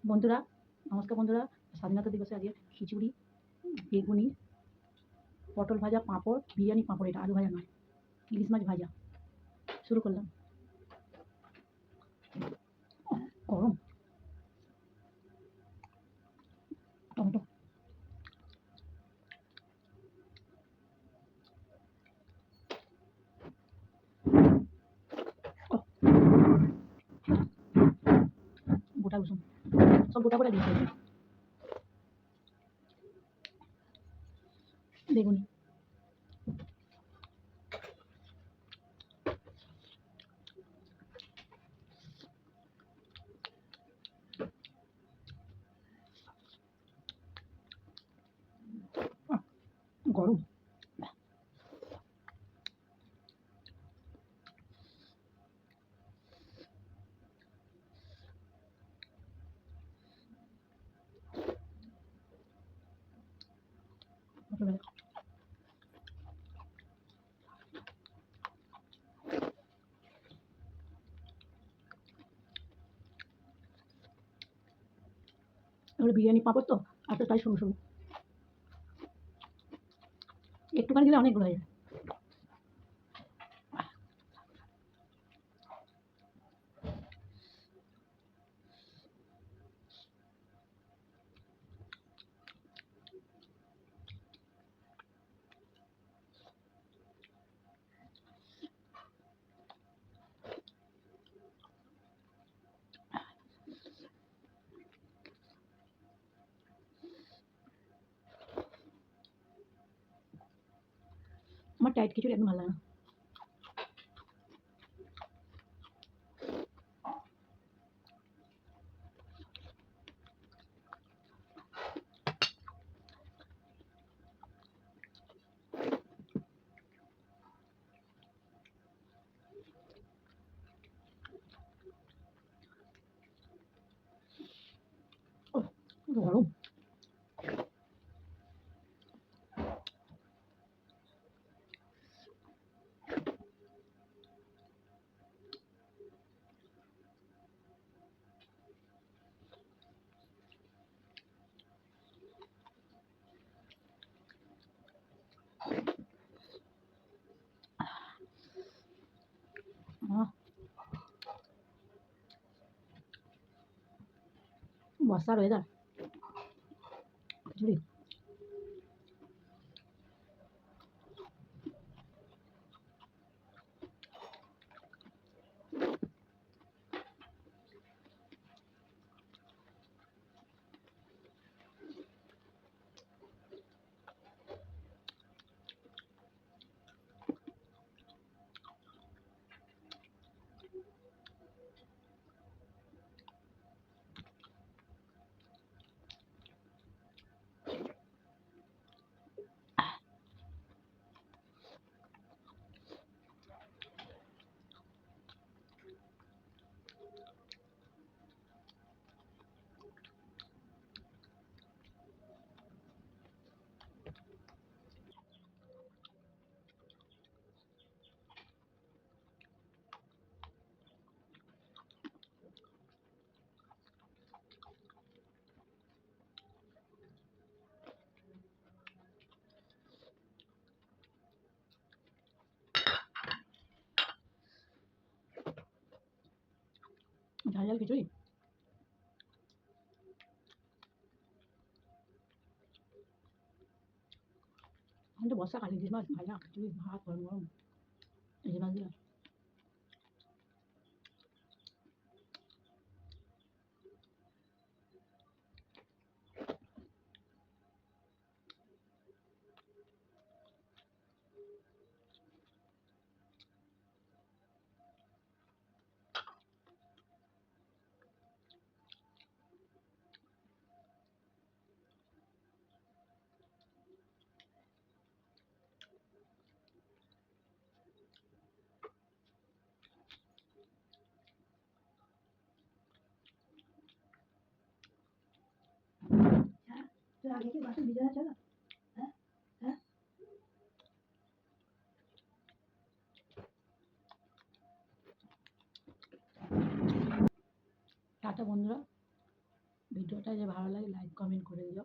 বন্ধুরা, নমস্কার বন্ধুরা। স্বাধীনতা দিবসে আজকে খিচুড়ি, বেগুনি, পটল ভাজা, পাঁপড়, বিরিয়ানি পাঁপড়, এটা আলু ভাজা নয়, ইলিশ মাছ ভাজা। শুরু করলাম। গরম টমেটো। গোটা রসুন সব গোটা গোটা দিয়েছে। বেগুনি, গরম। পটল ভাজা। এগুলো বিরিয়ানি পাঁপড় তো, আর তো তাই সরু সরু, একটুখানি দিলে অনেকগুলো হয়ে যায়। আমার টাইট খিচুড়ি একদম ভালো লাগে না। ওহ, গরম। আহ, বর্ষার ওয়েদার, খিচুড়ি। ঝাল ঝাল খিচুড়ি। আমি তো বর্ষাকাল, ইলিশ মাছ ভাজা, খিচুড়ি, ভাত গরম গরম, ইলিশ মাছ দিলাম। तो आगे की बातें बिगड़ा चला। हाँ? हाँ? টাটা বন্ধুরা, ভিডিওটা যে ভালো লাগে লাইক কমেন্ট করে দিও।